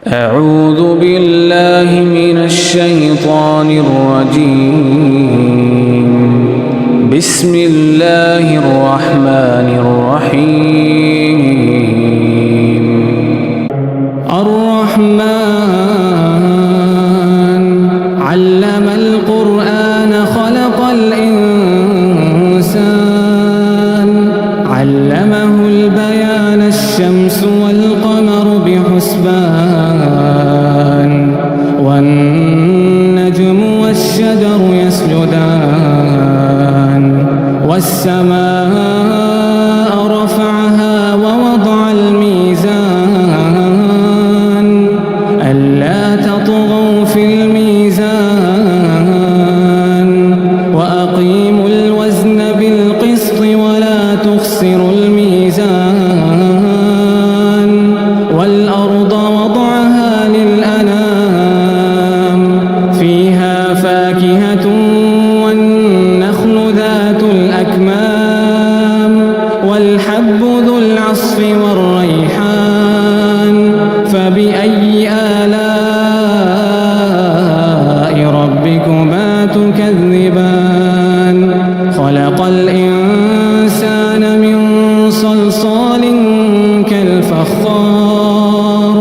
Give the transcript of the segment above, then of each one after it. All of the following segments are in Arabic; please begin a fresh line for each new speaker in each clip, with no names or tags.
أعوذ بالله من الشيطان الرجيم. بسم الله الرحمن الرحيم. الرحمن علم القرآن خلق الإنسان علمه البيان الشمس والقمر بحسبان والنجم والشجر يسجدان والسماء رفعها ووضع الميزان ألا تطغوا في الميزان وأقيموا الوزن بالقسط ولا تخسروا الميزان والأرض وضعها للأنام فيها فاكهة والنخل ذات الأكمام والحب ذو العصف والريحان فبأي آلاء ربكما تكذبان خلق الإنسان من صلصال كالفخار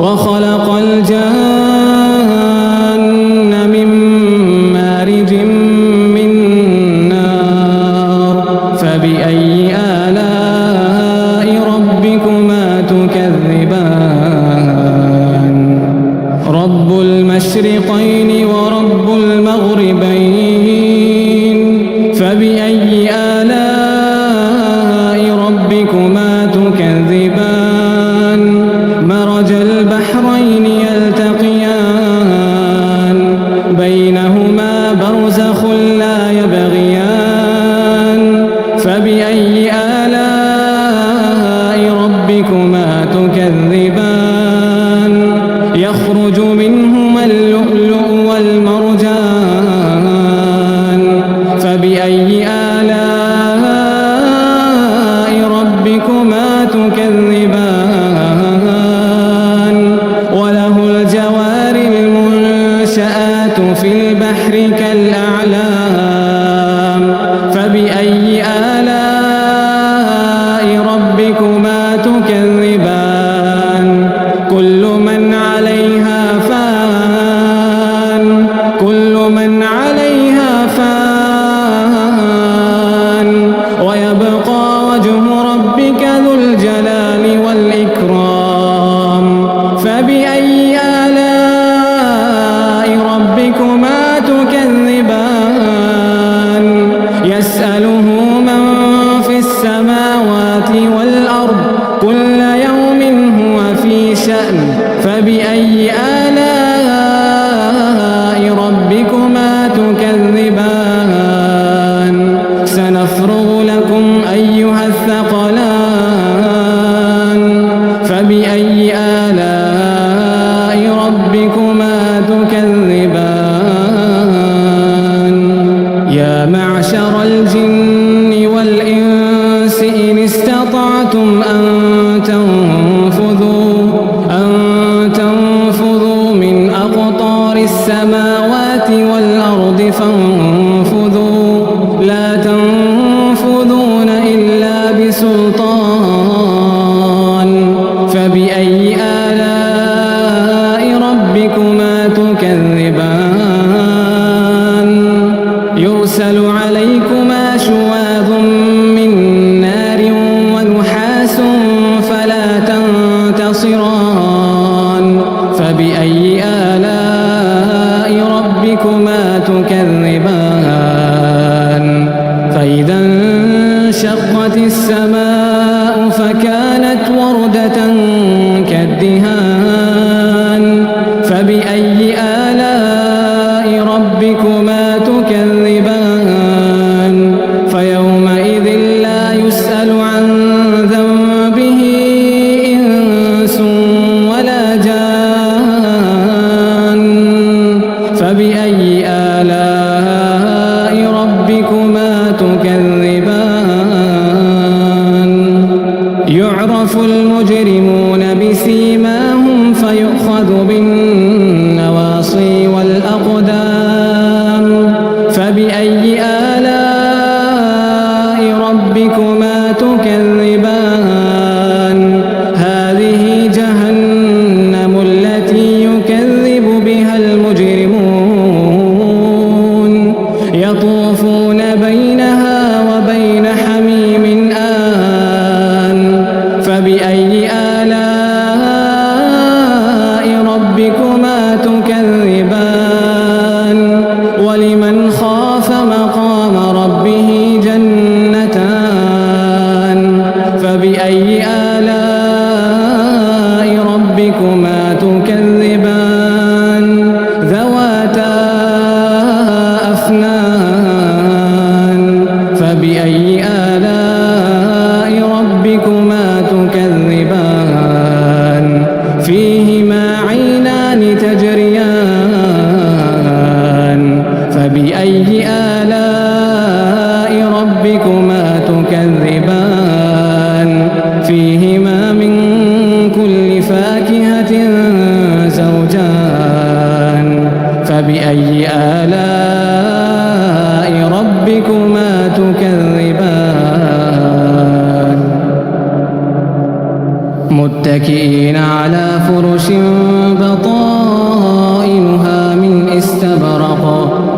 وخلق الجان من مارج من نار فبأي آلاء ربكما تكذبان رب المشرقين ورب المغربين فبأي آلاء ربكما تكذبان مرج البحرين يلتقيان بينهما برزخ لا يبغيان فبأي آلاء ربكما تكذبان يخرج منهما اللؤلؤ والمرجان فبأي آلاء ربكما تكذبان وله الجوار المنشآت في البحر كالأعلام فبأي آلاء ربكما تكذبان كل من عليها فان كل من عليها فان ويبقى وجه ربك ذو الجلال والإكرام فبأي آلاء ربكما تكذبان يسأله من في السماوات والأرض كل يوم هو في شأن فبأي آلاء ربكما تكذبان سنفرغ لكم أيها الثقلان فبأي آلاء ربكما تكذبان يا معشر الجن والإنس إن استطعتم أن تنفذوا من أقطار السماوات والأرض فانفذوا لا تنفذون إلا بسلطان فبأي آلاء ربكما تكذبان يرسل عليكما شواظ من نار ونحاس فلا تنتصران فبأي آلاء ربكما تكذبان فإذا انشقت السماء فكانت وردة كالدهان فبأي آلاء ربكما تكذبان فيومئذ لا يسأل عن ذنبه إنس ولا جان فبأي آلاء ربكما تكذبان يعرف المجرمون بسيماهم فيؤخذ يؤخذ بالنواصي والأقدام فبأي آلاء ربكما تكذبان هذه جهنم التي يكذب بها المجرمون يطوفون بينها وبين حميم آن فبأي آلاء ربكما تكذبان ولمن خاف مقام ربه جنتان فبأي آلاء ربكما تكذبان ذواتا أفنان فبأي آلاء ربكما تكذبان فيهما عينان تجريان فبأي آلاء ربكما تكذبان فيهما من كل فاكهة زوجان فبأي آلاء ربكما تكذبان متكئين على فرش بطائنها من استبرق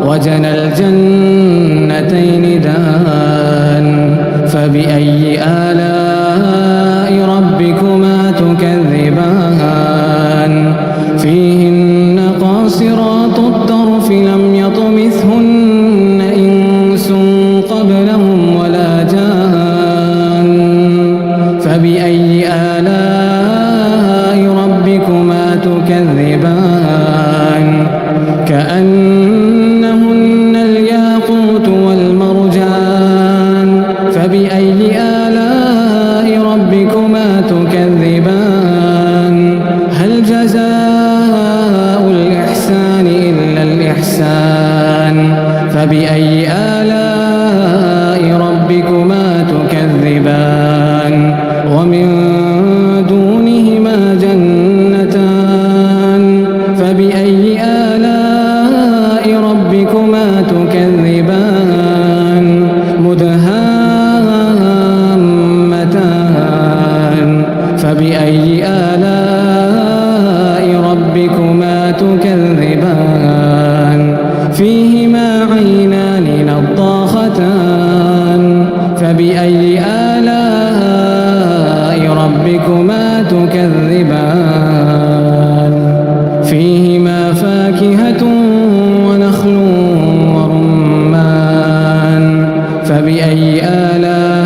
وجنى الجنتين دان فبأي آلاء ربكما تكذبان فيهن قاصرات الطرف لم يطمثهن إنس قبلهم ولا جان فبأي آلاء ربكما تكذبان كأنهن الياقوت والمرجان فبأي آلاء ربكما تكذبان هل جزاء الإحسان إلا الإحسان فبأي آلاء ربكما تكذبان ومن دونهما جنتان فبأي آلاء ربكما تكذبان مدهامتان فبأي آلاء ربكما تكذبان فيهما عينان نضاختان فبأي آلاء ربكما تكذبان فيهما فاكهة ونخل ورمان فبأي آلاء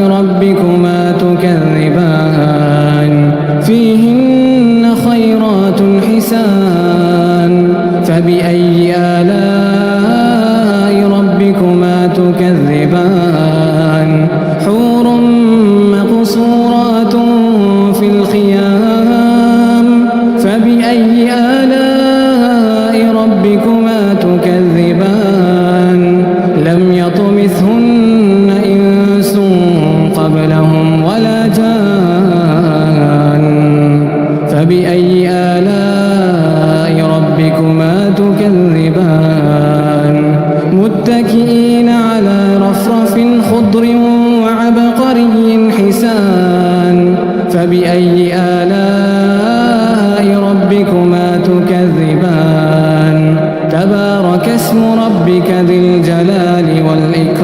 ربكما تكذبان فيهن خيرات حسان فبأي آلاء ربكما تكذبان حور مقصورات في الخيام فبأي آلاء ربكما تكذبان لم يطمثهن إنس قبلهم ولا جان فبأي آلاء ربكما تكذبان متكئين على رفرف خضر وعبقري حسان فبأي آلاء ربكما تكذبان تبارك اسم ربك ذي الجلال والإكرام